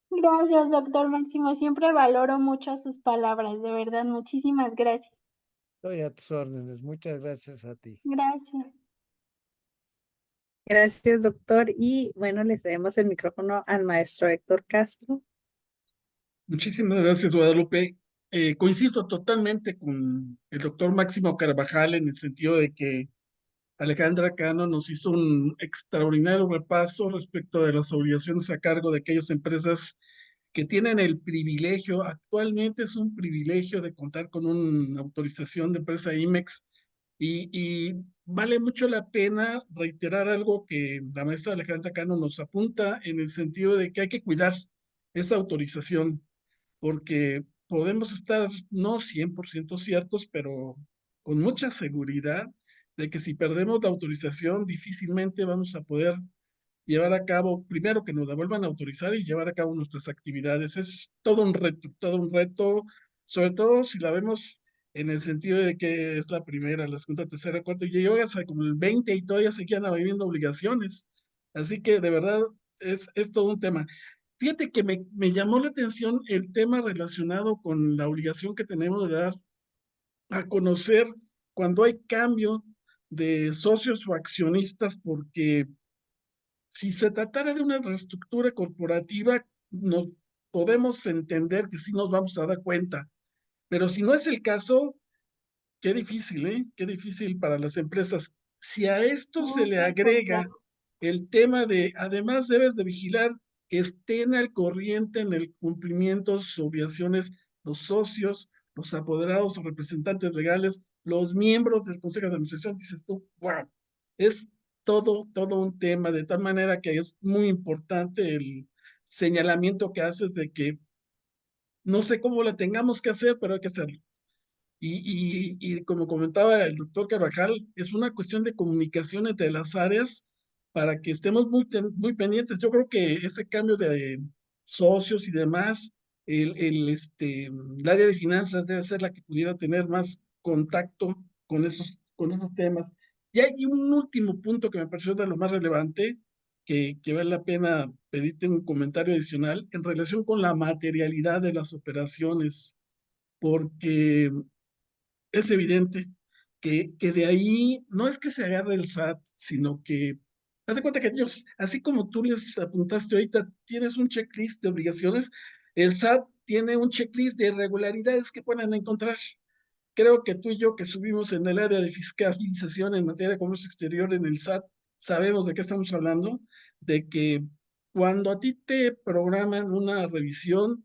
Gracias, doctor Máximo. Siempre valoro mucho sus palabras, de verdad. Muchísimas gracias. Estoy a tus órdenes. Muchas gracias a ti. Gracias. Gracias, doctor. Y bueno, le cedemos el micrófono al maestro Héctor Castro. Muchísimas gracias, Guadalupe. Coincido totalmente con el doctor Máximo Carvajal en el sentido de que Alejandra Cano nos hizo un extraordinario repaso respecto de las obligaciones a cargo de aquellas empresas que tienen el privilegio, actualmente es un privilegio de contar con una autorización de empresa IMEX y vale mucho la pena reiterar algo que la maestra Alejandra Cano nos apunta en el sentido de que hay que cuidar esa autorización porque podemos estar no 100% ciertos, pero con mucha seguridad de que si perdemos la autorización, difícilmente vamos a poder llevar a cabo, primero que nos la vuelvan a autorizar y llevar a cabo nuestras actividades. Es todo un reto, sobre todo si la vemos en el sentido de que es la primera, la segunda, tercera, cuarta, y llegas a como el 20 y todavía se quedan habiendo obligaciones. Así que de verdad es todo un tema. Fíjate que me llamó la atención el tema relacionado con la obligación que tenemos de dar a conocer cuando hay cambio de socios o accionistas, porque si se tratara de una reestructura corporativa, nos podemos entender que sí nos vamos a dar cuenta, pero si no es el caso, qué difícil, ¿eh? Qué difícil para las empresas. Si a esto se le Muy agrega complejo. el tema de, además debes de vigilar que estén al corriente en el cumplimiento de sus obligaciones los socios, los apoderados o representantes legales, los miembros del Consejo de Administración, dices tú, wow, es todo un tema, de tal manera que es muy importante el señalamiento que haces de que no sé cómo la tengamos que hacer, pero hay que hacerlo. Y como comentaba el doctor Carvajal, es una cuestión de comunicación entre las áreas para que estemos muy pendientes. Yo creo que ese cambio de socios y demás, el área de finanzas debe ser la que pudiera tener más contacto con esos temas. Y hay un último punto que me pareció de lo más relevante, que vale la pena pedirte un comentario adicional en relación con la materialidad de las operaciones, porque es evidente que de ahí no es que se agarre el SAT, sino que Haz de cuenta que ellos, así como tú les apuntaste ahorita, tienes un checklist de obligaciones, el SAT tiene un checklist de irregularidades que pueden encontrar. Creo que tú y yo que subimos en el área de fiscalización en materia de comercio exterior en el SAT, sabemos de qué estamos hablando, de que cuando a ti te programan una revisión,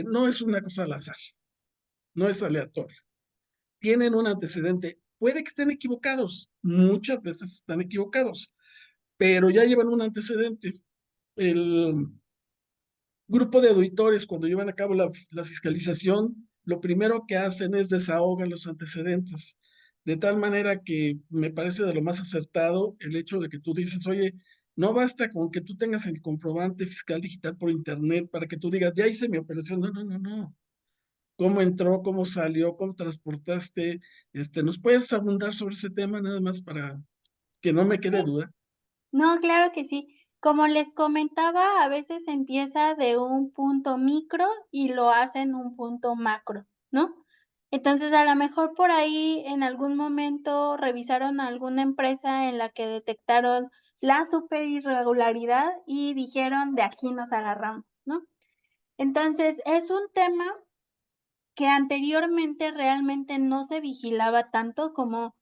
no es una cosa al azar, no es aleatorio. Tienen un antecedente. Puede que estén equivocados, muchas veces están equivocados, pero ya llevan un antecedente. El grupo de auditores, cuando llevan a cabo la fiscalización, lo primero que hacen es desahogar los antecedentes, de tal manera que me parece de lo más acertado el hecho de que tú dices, oye, no basta con que tú tengas el comprobante fiscal digital por internet para que tú digas, ya hice mi operación. No, no, no, no. ¿Cómo entró? ¿Cómo salió? ¿Cómo transportaste? ¿Nos puedes abundar sobre ese tema nada más para que no me quede duda? No, claro que sí. Como les comentaba, a veces empieza de un punto micro y lo hacen un punto macro, ¿no? Entonces, a lo mejor por ahí en algún momento revisaron a alguna empresa en la que detectaron la super irregularidad y dijeron, de aquí nos agarramos, ¿no? Entonces, es un tema que anteriormente realmente no se vigilaba tanto como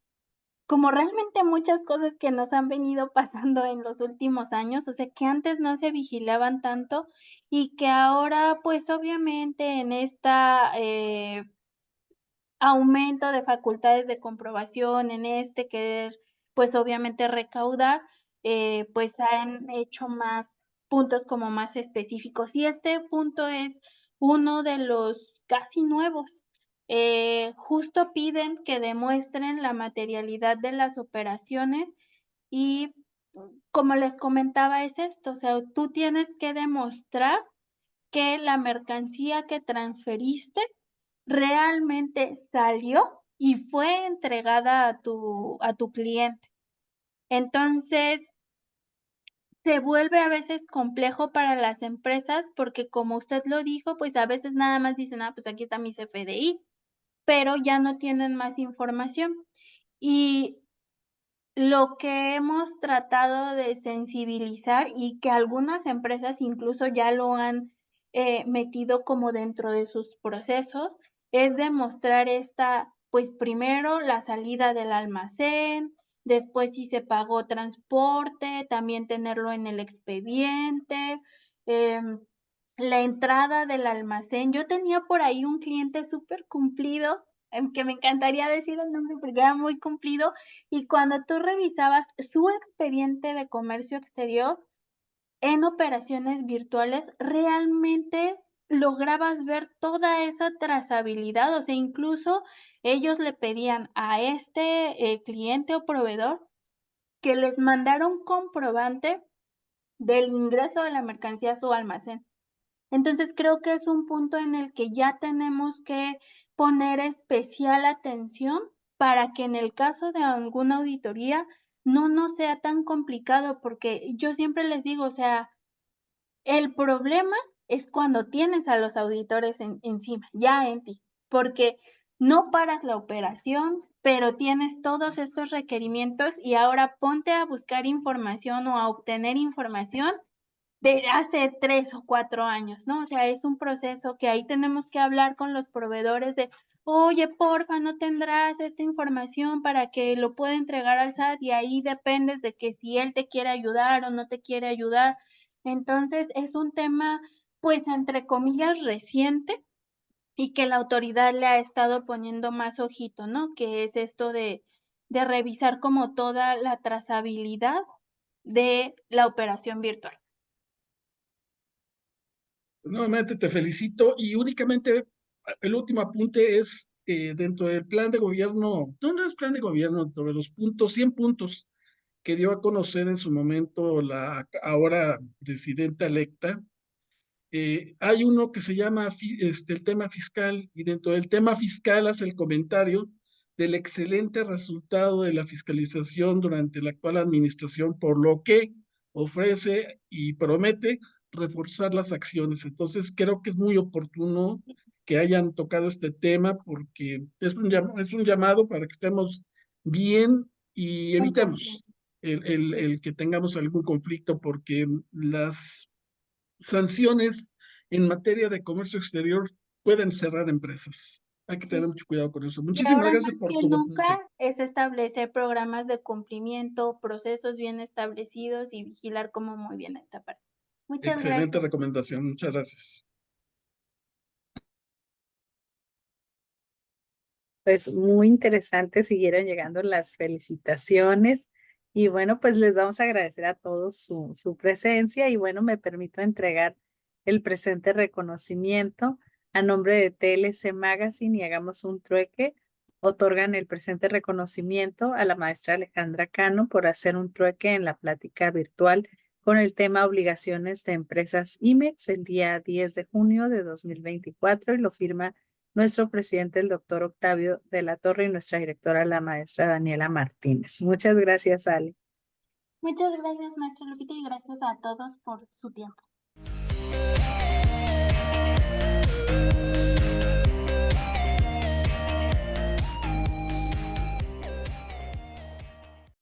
realmente muchas cosas que nos han venido pasando en los últimos años, o sea, que antes no se vigilaban tanto y que ahora, pues, obviamente en esta, aumento de facultades de comprobación, en este querer, pues, obviamente recaudar, pues, han hecho más puntos como más específicos. Y este punto es uno de los casi nuevos. Justo piden que demuestren la materialidad de las operaciones y, como les comentaba, es esto, o sea, tú tienes que demostrar que la mercancía que transferiste realmente salió y fue entregada a tu cliente. Entonces, se vuelve a veces complejo para las empresas porque, como usted lo dijo, pues, a veces nada más dicen: "Ah, pues, aquí está mi CFDI", pero ya no tienen más información. Y lo que hemos tratado de sensibilizar y que algunas empresas incluso ya lo han, metido como dentro de sus procesos, es demostrar esta, pues, primero la salida del almacén, después si se pagó transporte, también tenerlo en el expediente, em, la entrada del almacén. Yo tenía por ahí un cliente súper cumplido, que me encantaría decir el nombre porque era muy cumplido, y cuando tú revisabas su expediente de comercio exterior en operaciones virtuales, realmente lograbas ver toda esa trazabilidad, o sea, incluso ellos le pedían a este, cliente o proveedor que les mandara un comprobante del ingreso de la mercancía a su almacén. Entonces, creo que es un punto en el que ya tenemos que poner especial atención para que en el caso de alguna auditoría no nos sea tan complicado, porque yo siempre les digo, o sea, el problema es cuando tienes a los auditores encima, ya en ti, porque no paras la operación, pero tienes todos estos requerimientos y ahora ponte a buscar información o a obtener información de hace 3 o 4 años, ¿no? O sea, es un proceso que ahí tenemos que hablar con los proveedores de: "Oye, porfa, ¿no tendrás esta información para que lo pueda entregar al SAT?". Y ahí dependes de que si él te quiere ayudar o no te quiere ayudar. Entonces, es un tema, pues, entre comillas, reciente y que la autoridad le ha estado poniendo más ojito, ¿no? Que es esto de revisar como toda la trazabilidad de la operación virtual. Nuevamente te felicito y únicamente el último apunte es dentro del plan de gobierno, no es plan de gobierno, dentro de los puntos, 100 puntos que dio a conocer en su momento la ahora presidenta electa. Hay uno que se llama el tema fiscal y dentro del tema fiscal hace el comentario del excelente resultado de la fiscalización durante la actual administración, por lo que ofrece y promete reforzar las acciones. Entonces, creo que es muy oportuno que hayan tocado este tema porque es un llamado para que estemos bien y En evitemos confianza. el que tengamos algún conflicto, porque las sanciones en materia de comercio exterior pueden cerrar empresas. Hay que tener Sí. mucho cuidado con eso. Y Muchísimas ahora gracias más por que tu nunca aporte. es establecer programas de cumplimiento, procesos bien establecidos y vigilar como muy bien esta parte. Muchas Excelente gracias. recomendación. Muchas gracias. Pues muy interesante, siguieron llegando las felicitaciones y bueno, pues les vamos a agradecer a todos su presencia y bueno, me permito entregar el presente reconocimiento a nombre de TLC Magazine y Hagamos un Trueque. Otorgan el presente reconocimiento a la maestra Alejandra Cano por hacer un trueque en la plática virtual con el tema Obligaciones de Empresas IMEX el día 10 de junio de 2024 y lo firma nuestro presidente, el doctor Octavio de la Torre, y nuestra directora, la maestra Daniela Martínez. Muchas gracias, Ale. Muchas gracias, maestra Lupita, y gracias a todos por su tiempo.